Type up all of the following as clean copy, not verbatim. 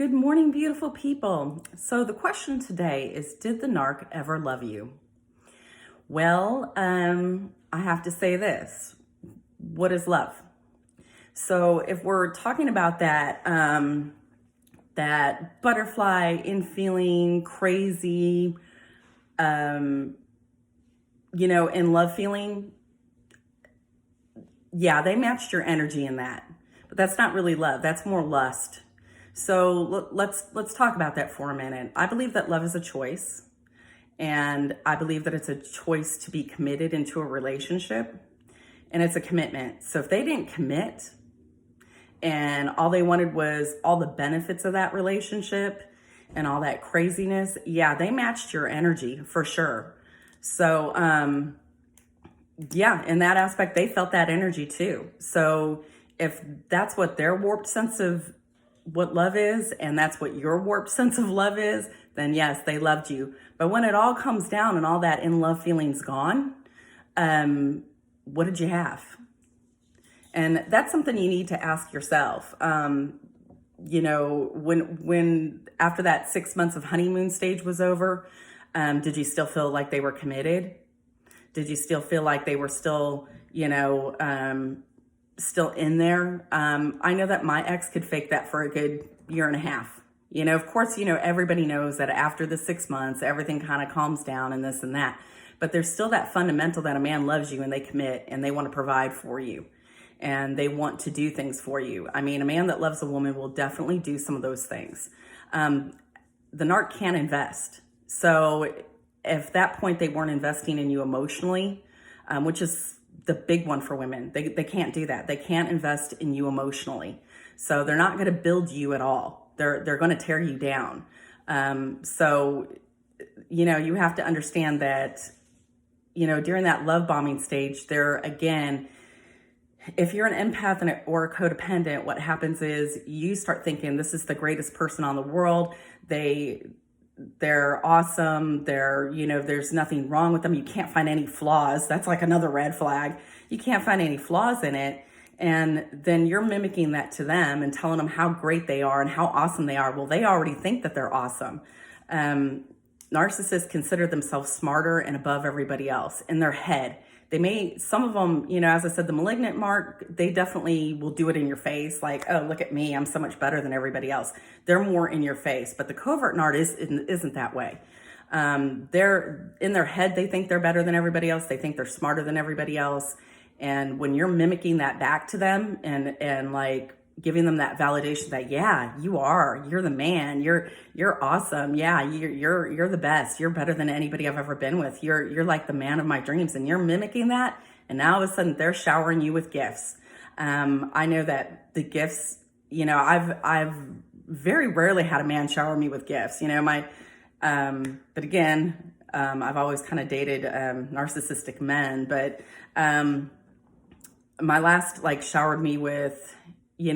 Good morning, beautiful people. So the question today is, did the narc ever love you? Well, I have to say this. What is love? So if we're talking about that butterfly in feeling crazy, in love feeling, yeah, they matched your energy in that. But that's not really love. That's more lust. So let's talk about that for a minute. I believe that love is a choice, and I believe that it's a choice to be committed into a relationship, and it's a commitment. So if they didn't commit and all they wanted was all the benefits of that relationship and all that craziness, yeah, they matched your energy for sure. So yeah, in that aspect, they felt that energy too. So if that's what their warped sense of what love is, and that's what your warped sense of love is, then yes, they loved you. But when it all comes down and all that in love feeling's gone, what did you have? And that's something you need to ask yourself. When after that 6 months of honeymoon stage was over, did you still feel like they were committed? Did you still feel like they were still, still in there? I know that my ex could fake that for a good year and a half. Of course, everybody knows that after the 6 months, everything kind of calms down and this and that. But there's still that fundamental that a man loves you and they commit and they want to provide for you and they want to do things for you. I mean, a man that loves a woman will definitely do some of those things. The narc can't invest. So if that point they weren't investing in you emotionally, which is the big one for women, they can't do that. They can't invest in you emotionally. So they're not going to build you at all. They're going to tear you down. So you have to understand that, during that love bombing stage, there again, if you're an empath or a codependent, what happens is you start thinking this is the greatest person on the world. They're awesome. There's nothing wrong with them. You can't find any flaws. That's like another red flag. You can't find any flaws in it. And then you're mimicking that to them and telling them how great they are and how awesome they are. Well, they already think that they're awesome. Narcissists consider themselves smarter and above everybody else in their head. Some of them, as I said, the malignant mark, they definitely will do it in your face. Like, oh, look at me. I'm so much better than everybody else. They're more in your face, but the covert narc isn't that way. They're in their head. They think they're better than everybody else. They think they're smarter than everybody else. And when you're mimicking that back to them and like giving them that validation that, yeah, you're the man, you're awesome. Yeah, you're the best. You're better than anybody I've ever been with. You're like the man of my dreams, and you're mimicking that. And now all of a sudden they're showering you with gifts. I know that the gifts, I've very rarely had a man shower me with gifts, but again, I've always kind of dated, narcissistic men, but, my last showered me with, it's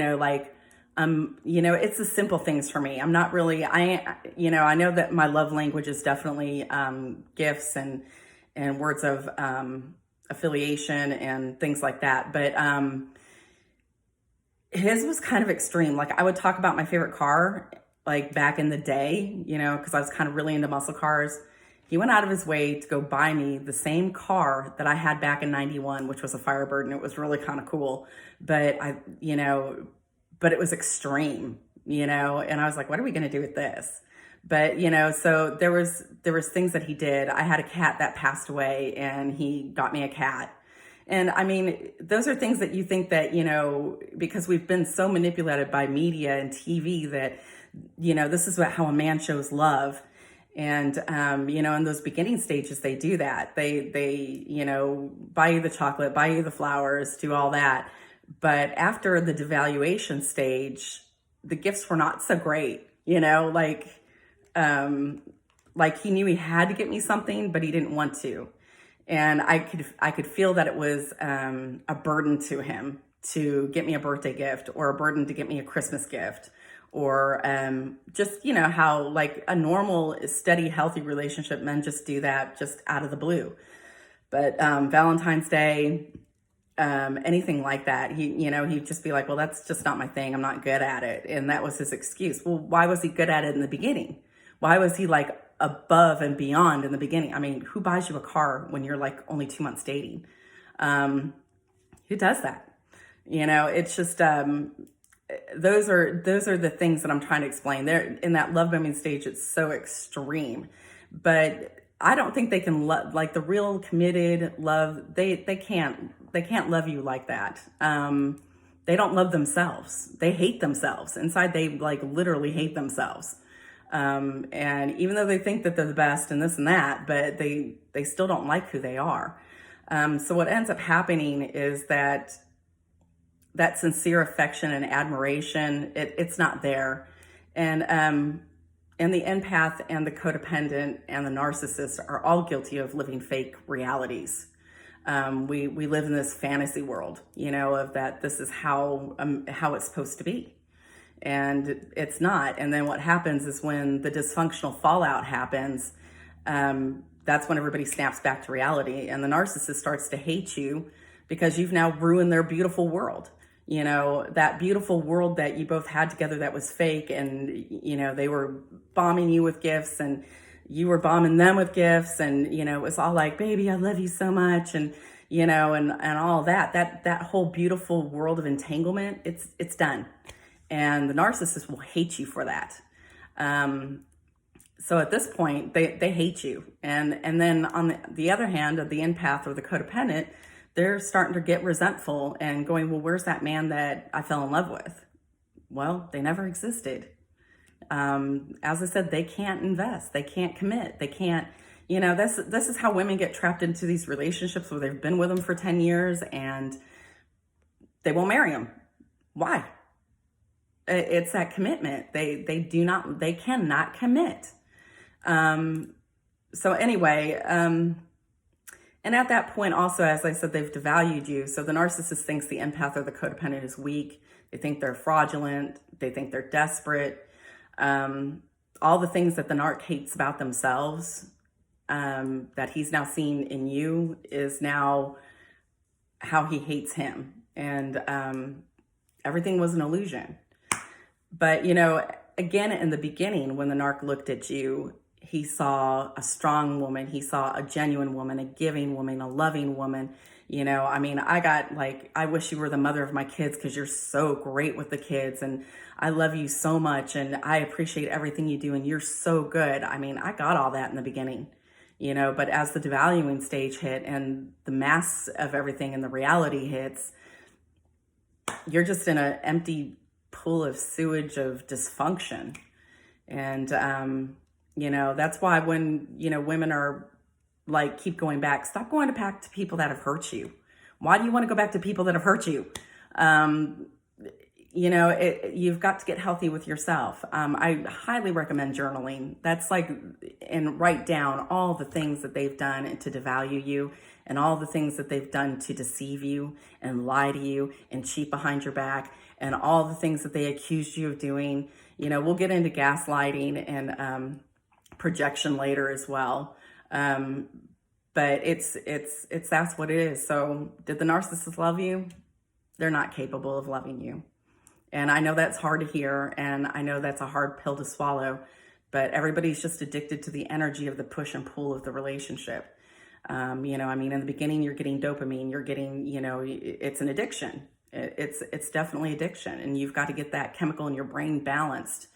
the simple things for me. I'm not really, I know that my love language is definitely gifts and words of affiliation and things like that. But his was kind of extreme. Like I would talk about my favorite car, like back in the day, because I was kind of really into muscle cars. He went out of his way to go buy me the same car that I had back in 91, which was a Firebird, and it was really kind of cool. But but it was extreme, and I was like, what are we going to do with this? But, so there was things that he did. I had a cat that passed away and he got me a cat. And I mean, those are things that you think that, because we've been so manipulated by media and TV that, this is how a man shows love. And, in those beginning stages, they do that. They buy you the chocolate, buy you the flowers, do all that. But after the devaluation stage, the gifts were not so great, like he knew he had to get me something, but he didn't want to. And I could feel that it was, a burden to him to get me a birthday gift or a burden to get me a Christmas gift. Or just, how like a normal, steady, healthy relationship, men just do that just out of the blue. But Valentine's Day, anything like that. He'd just be like, well, that's just not my thing. I'm not good at it. And that was his excuse. Well, why was he good at it in the beginning? Why was he like above and beyond in the beginning? I mean, who buys you a car when you're like only 2 months dating? Who does that? It's just, those are the things that I'm trying to explain. There in that love bombing stage, it's so extreme, but I don't think they can love like the real committed love. They can't love you like that. They don't love themselves. They hate themselves inside. They like literally hate themselves. And even though they think that they're the best and this and that, but they still don't like who they are. So what ends up happening is that sincere affection and admiration, it's not there. And the empath and the codependent and the narcissist are all guilty of living fake realities. We live in this fantasy world, of that this is how it's supposed to be. And it's not. And then what happens is when the dysfunctional fallout happens, that's when everybody snaps back to reality. And the narcissist starts to hate you because you've now ruined their beautiful world. That beautiful world that you both had together that was fake, and, they were bombing you with gifts and you were bombing them with gifts, and, it was all like, baby, I love you so much. And, and all that whole beautiful world of entanglement, it's done. And the narcissist will hate you for that. So at this point, they hate you. And then on the other hand, of the empath or the codependent, they're starting to get resentful and going, well, where's that man that I fell in love with? Well, they never existed. As I said, they can't invest. They can't commit. They can't, this is how women get trapped into these relationships where they've been with them for 10 years and they won't marry them. Why? It's that commitment. They cannot commit. So anyway, and at that point also, as I said, they've devalued you. So the narcissist thinks the empath or the codependent is weak. They think they're fraudulent. They think they're desperate. All the things that the narc hates about themselves, that he's now seen in you, is now how he hates him. And everything was an illusion. But, again, in the beginning, when the narc looked at you, he saw a strong woman. He saw a genuine woman, a giving woman, a loving woman. I wish you were the mother of my kids because you're so great with the kids. And I love you so much. And I appreciate everything you do. And you're so good. I got all that in the beginning, but as the devaluing stage hit and the mass of everything and the reality hits, you're just in an empty pool of sewage of dysfunction. And, that's why when, women are like, keep going back, stop going back to people that have hurt you. Why do you want to go back to people that have hurt you? You've got to get healthy with yourself. I highly recommend journaling. That's and write down all the things that they've done to devalue you and all the things that they've done to deceive you and lie to you and cheat behind your back and all the things that they accused you of doing. We'll get into gaslighting and, projection later as well. But it's that's what it is. So did the narcissist love you? They're not capable of loving you. And I know that's hard to hear, and I know that's a hard pill to swallow, but everybody's just addicted to the energy of the push and pull of the relationship. In the beginning, you're getting dopamine, you're getting, it's an addiction. It's definitely addiction, and you've got to get that chemical in your brain balanced.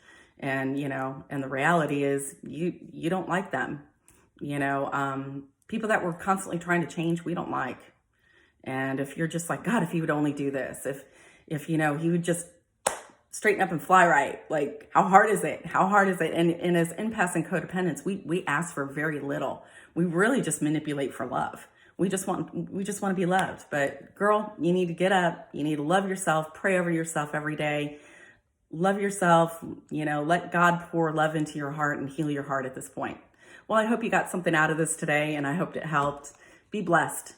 And, and the reality is you don't like them. People that we're constantly trying to change, we don't like. And if you're just like, God, if he would only do this, if he would just straighten up and fly right, like, how hard is it? How hard is it? And as empaths and codependents, we ask for very little. We really just manipulate for love. We just want to be loved. But girl, you need to get up. You need to love yourself, pray over yourself every day. Love yourself, let God pour love into your heart and heal your heart at this point. Well, I hope you got something out of this today, and I hope it helped. Be blessed.